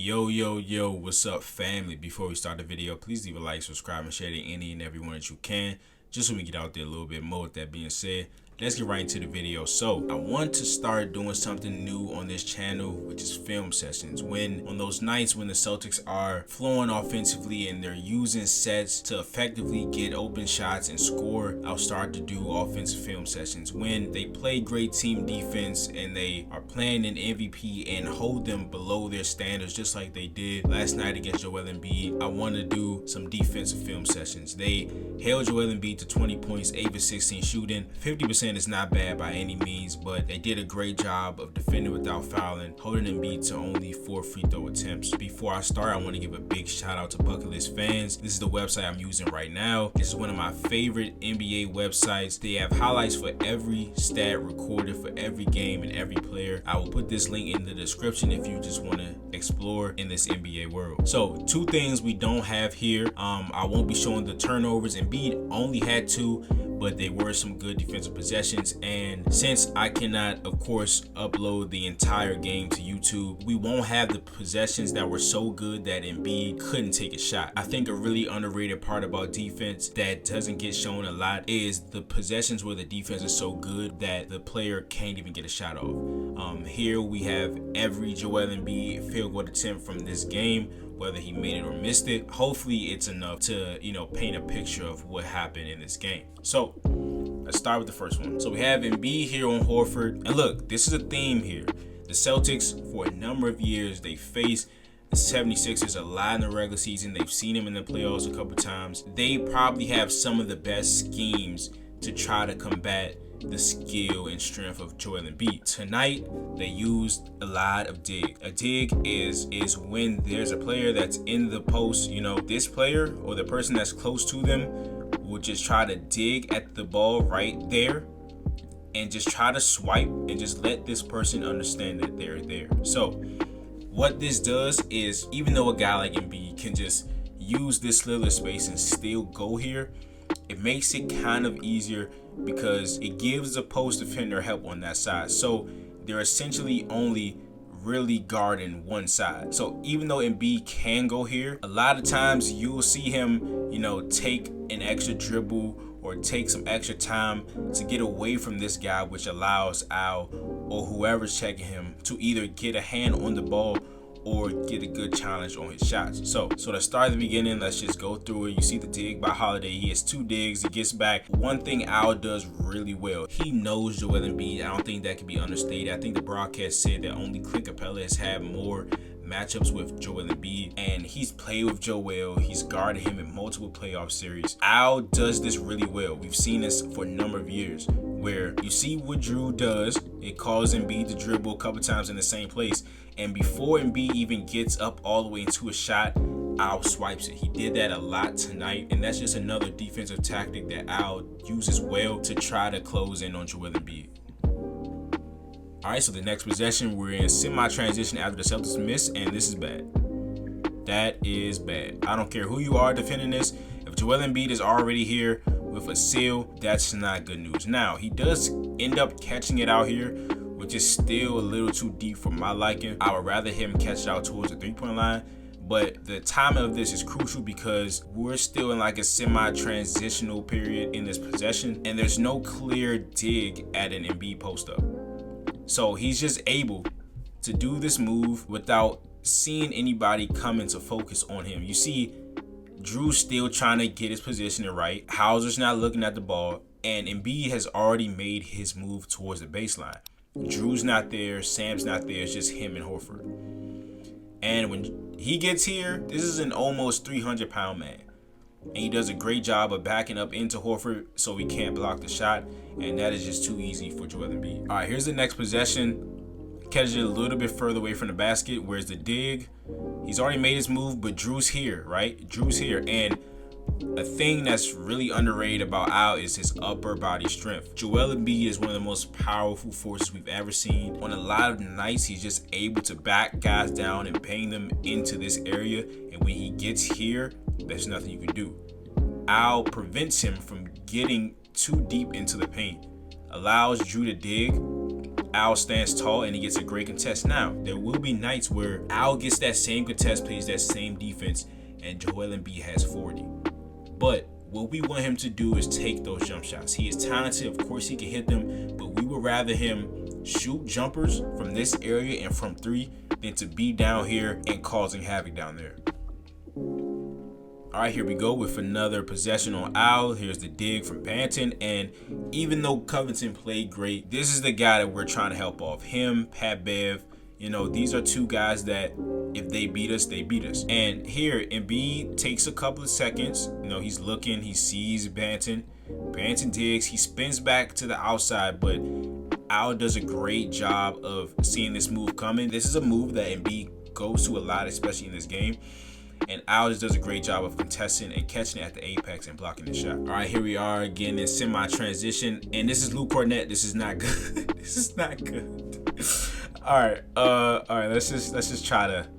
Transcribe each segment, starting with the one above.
Yo, what's up, family? Before we start the video, please leave a like, subscribe, and share to any and everyone that you can, just so we get out there a little bit more. With that being said, let's get right into the video. So I want to start doing something new on this channel, which is film sessions. On those nights when the Celtics are flowing offensively and they're using sets to effectively get open shots and score, I'll start to do offensive film sessions. When they play great team defense and they are playing an MVP and hold them below their standards, just like they did last night against Joel Embiid, I want to do some defensive film sessions. They held Joel Embiid to 20 points, 8 for 16 shooting. 50% is not bad by any means, but they did a great job of defending without fouling, holding Embiid to only 4 free throw attempts. Before I start, I want to give a big shout out to Bucket List Fans. This is the website I'm using right now. This is one of my favorite NBA websites. They have highlights for every stat recorded for every game and every player. I will put this link in the description if you just want to explore in this NBA world. So 2 things we don't have here. I won't be showing the turnovers. Embiid only had 2, but they were some good defensive possessions. And since I cannot, of course, upload the entire game to YouTube, we won't have the possessions that were so good that Embiid couldn't take a shot. I think a really underrated part about defense that doesn't get shown a lot is the possessions where the defense is so good that the player can't even get a shot off. Here we have every Joel Embiid field goal attempt from this game, whether he made it or missed it. Hopefully it's enough to, paint a picture of what happened in this game. So let's start with the first one. So we have Embiid here on Horford. And look, this is a theme here. The Celtics, for a number of years, they faced the 76ers a lot in the regular season. They've seen him in the playoffs a couple times. They probably have some of the best schemes to try to combat the skill and strength of Joel Embiid. Tonight, they used a lot of dig. A dig is when there's a player that's in the post, this player or the person that's close to them will just try to dig at the ball right there and just try to swipe and just let this person understand that they're there. So what this does is, even though a guy like Embiid can just use this little space and still go here, it makes it kind of easier because it gives the post defender help on that side. So they're essentially only really guarding one side. So even though Embiid can go here, a lot of times you'll see him, take an extra dribble or take some extra time to get away from this guy, which allows Al or whoever's checking him to either get a hand on the ball or get a good challenge on his shots. So to start at the beginning, let's just go through it. You see the dig by Holiday. He has 2 digs. He gets back. One thing Al does really well, he knows Joel Embiid. I don't think that can be understated. I think the broadcast said that only Clint Capella has had more matchups with Joel Embiid, and he's played with Joel. He's guarded him in multiple playoff series. Al does this really well. We've seen this for a number of years, where you see what Drew does. It calls Embiid to dribble a couple times in the same place, and before Embiid even gets up all the way into a shot, Al swipes it. He did that a lot tonight, and that's just another defensive tactic that Al uses well to try to close in on Joel Embiid. All right, so the next possession, we're in semi-transition after the Celtics miss, and this is bad. That is bad. I don't care who you are defending this. If Joel Embiid is already here with a seal, that's not good news. Now, he does end up catching it out here, which is still a little too deep for my liking. I would rather him catch it out towards the 3-point line. But the timing of this is crucial because we're still in like a semi-transitional period in this possession, and there's no clear dig at an Embiid post-up. So he's just able to do this move without seeing anybody come into focus on him. You see Drew's still trying to get his positioning right. Hauser's not looking at the ball, and Embiid has already made his move towards the baseline. Drew's not there. Sam's not there. It's just him and Horford. And when he gets here, this is an almost 300-pound man. And he does a great job of backing up into Horford so he can't block the shot. And that is just too easy for Joel Embiid. All right, here's the next possession. Catches it a little bit further away from the basket. Where's the dig? He's already made his move, but Drew's here, right? Drew's here. And a thing that's really underrated about Al is his upper body strength. Joel Embiid is one of the most powerful forces we've ever seen. On a lot of nights, he's just able to back guys down and ping them into this area. And when he gets here, there's nothing you can do. Al prevents him from getting too deep into the paint, allows Drew to dig, Al stands tall and he gets a great contest. Now, there will be nights where Al gets that same contest, plays that same defense, and Joel Embiid has 40. But what we want him to do is take those jump shots. He is talented. Of course, he can hit them, but we would rather him shoot jumpers from this area and from 3 than to be down here and causing havoc down there. All right, here we go with another possession on Al. Here's the dig from Banton. And even though Covington played great, this is the guy that we're trying to help off. Him, Pat Bev, you know, these are 2 guys that if they beat us, they beat us. And here, Embiid takes a couple of seconds. You know, he's looking, he sees Banton. Banton digs, he spins back to the outside, but Al does a great job of seeing this move coming. This is a move that Embiid goes to a lot, especially in this game. And Al just does a great job of contesting and catching it at the apex and blocking the shot. All right, here we are again in semi-transition. And this is Luke Cornett. This is not good. This is not good. All right, let's just try to.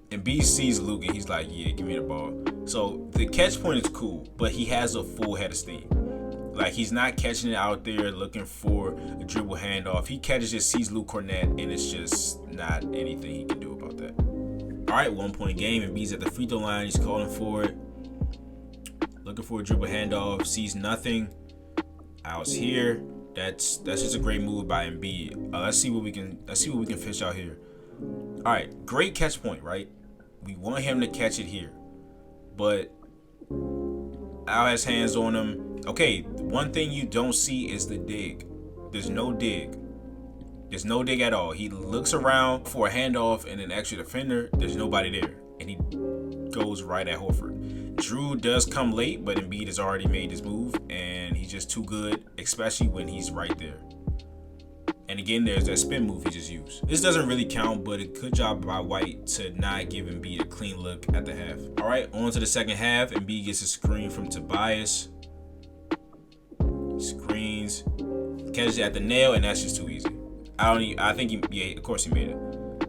Embiid sees Luke and he's like, yeah, give me the ball. So the catch point is cool, but he has a full head of steam. Like, he's not catching it out there looking for a dribble handoff. He catches it, sees Luke Cornett, and it's just not anything he can do about that. All right, 1-point game. Embiid's at the free throw line. He's calling for it. Looking for a dribble handoff. Sees nothing. Al's here. That's just a great move by Embiid. Let's see what we can fish out here. All right, great catch point, right? We want him to catch it here, but Al has hands on him. Okay, one thing you don't see is the dig. There's no dig. There's no dig at all. He looks around for a handoff and an extra defender. There's nobody there. And he goes right at Horford. Drew does come late, but Embiid has already made his move. And he's just too good, especially when he's right there. And again, there's that spin move he just used. This doesn't really count, but a good job by White to not give Embiid a clean look at the half. All right, on to the second half. Embiid gets a screen from Tobias. Screens. Catches it at the nail, and that's just too easy. I think of course he made it.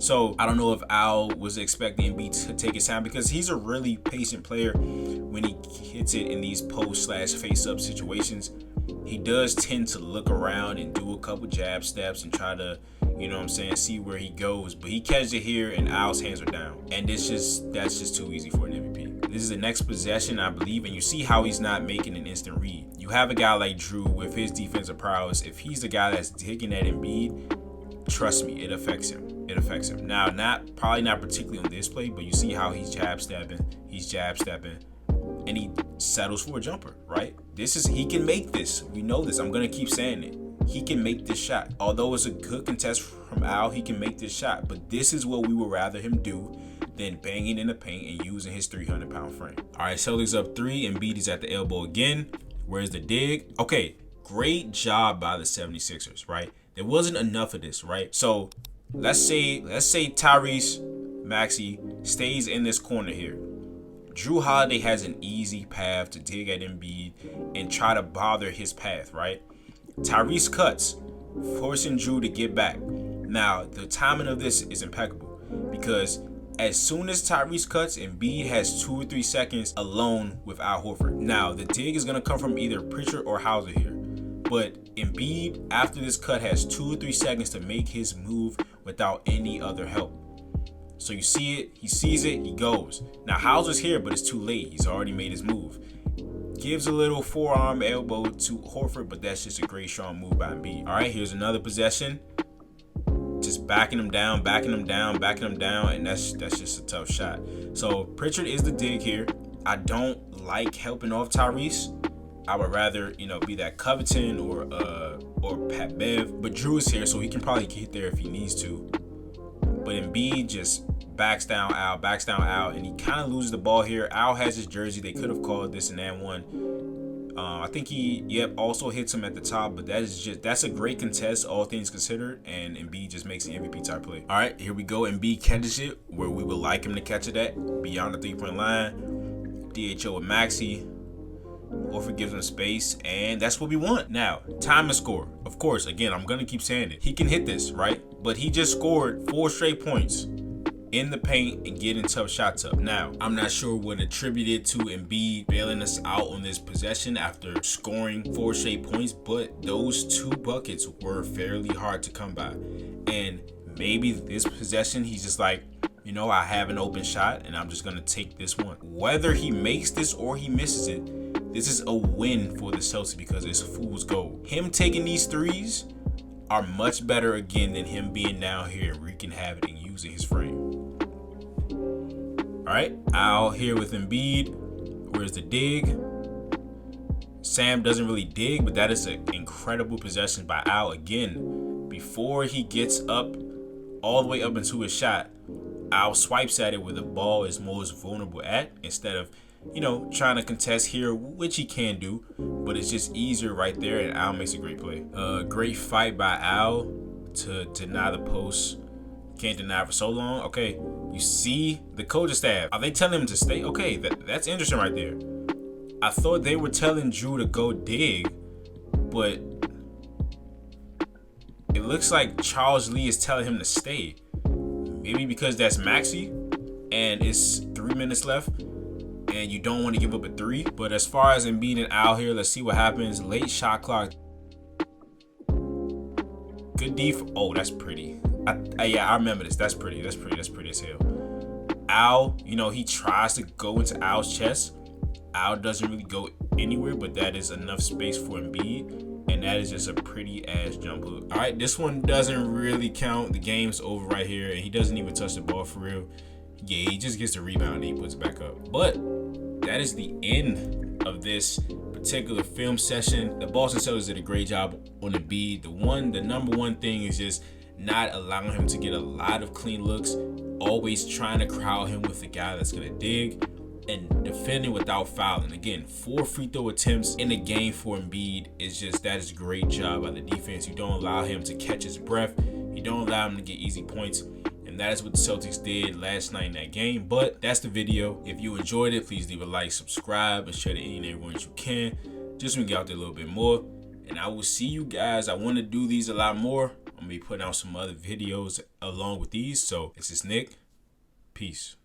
So I don't know if Al was expecting Embiid to take his time, because he's a really patient player when he hits it in these post/face-up situations. He does tend to look around and do a couple jab steps and try to, you know what I'm saying, see where he goes. But he catches it here and Al's hands are down. And that's just too easy for an MVP. This is the next possession, I believe, and you see how he's not making an instant read. You have a guy like Drew with his defensive prowess. If he's the guy that's taking that Embiid, trust me, it affects him. It affects him. Now, probably not particularly on this play, but you see how he's jab stepping, and he settles for a jumper, right? He can make this. We know this. I'm gonna keep saying it. He can make this shot. Although it's a good contest from Al, he can make this shot. But this is what we would rather him do than banging in the paint and using his 300-pound frame. All right, Celtics up 3. Embiid is at the elbow again. Where's the dig? Okay, great job by the 76ers, right? There wasn't enough of this, right? So let's say Tyrese Maxey stays in this corner here. Drew Holiday has an easy path to dig at Embiid and try to bother his path, right? Tyrese cuts, forcing Drew to get back. Now, the timing of this is impeccable, because as soon as Tyrese cuts, Embiid has 2 or 3 seconds alone with Al Horford. Now, the dig is going to come from either Pritchard or Hauser here. But Embiid, after this cut, has 2 or 3 seconds to make his move without any other help. So you see it, he sees it, he goes. Now, Hauser's here, but it's too late. He's already made his move. Gives a little forearm elbow to Horford, but that's just a great strong move by Embiid. All right, here's another possession. Just backing him down, and that's just a tough shot. So Pritchard is the dig here. I don't like helping off Tyrese. I would rather, be that Covington or Pat Bev. But Drew is here, so he can probably get there if he needs to. But Embiid just backs down Al, and he kind of loses the ball here. Al has his jersey. They could have called this an and one. I think he also hits him at the top, but that's a great contest, all things considered, and Embiid just makes an MVP type play. All right, here we go. Embiid catches it where we would like him to catch it at, beyond the 3-point line. DHO with Maxey. Horford gives him space, and that's what we want. Now, time to score. Of course, again, I'm going to keep saying it. He can hit this, right? But he just scored 4 straight points in the paint and getting tough shots up. Now, I'm not sure what attributed to Embiid bailing us out on this possession after scoring 4 straight points, but those 2 buckets were fairly hard to come by. And maybe this possession, he's just like, you know, I have an open shot and I'm just going to take this one. Whether he makes this or he misses it, this is a win for the Celtics because it's fool's gold. Him taking these threes are much better again than him being down here wreaking havoc and using his frame. All right, Al here with Embiid. Where's the dig? Sam doesn't really dig, but that is an incredible possession by Al again. Before he gets up all the way up into his shot, Al swipes at it where the ball is most vulnerable at, instead of, you know, trying to contest here, which he can do, but it's just easier right there, and Al makes a great play. Great fight by Al to deny the post. Can't deny for so long. Okay, you see the coaching staff. Are they telling him to stay? Okay, that's interesting right there. I thought they were telling Drew to go dig, but it looks like Charles Lee is telling him to stay. Maybe because that's Maxey and it's 3 minutes left and you don't want to give up a 3. But as far as Embiid and Al here, let's see what happens. Late shot clock. Good def. Oh, that's pretty. Yeah, I remember this. That's pretty. That's pretty as hell. Al, you know, he tries to go into Al's chest. Al doesn't really go anywhere, but that is enough space for Embiid, and that is just a pretty ass jump hook. All right, this one doesn't really count. The game's over right here, and he doesn't even touch the ball for real. Yeah, he just gets the rebound and he puts it back up. But that is the end of this particular film session. The Boston Celtics did a great job on Embiid. The number one thing is just not allowing him to get a lot of clean looks, always trying to crowd him with the guy that's going to dig, and defending without fouling. Again, 4 free throw attempts in a game for Embiid that is a great job by the defense. You don't allow him to catch his breath. You don't allow him to get easy points. And that is what the Celtics did last night in that game. But that's the video. If you enjoyed it, please leave a like, subscribe, and share to any and everyone that you can, just so we can get out there a little bit more. And I will see you guys. I want to do these a lot more. I'm going to be putting out some other videos along with these. So this is Nick. Peace.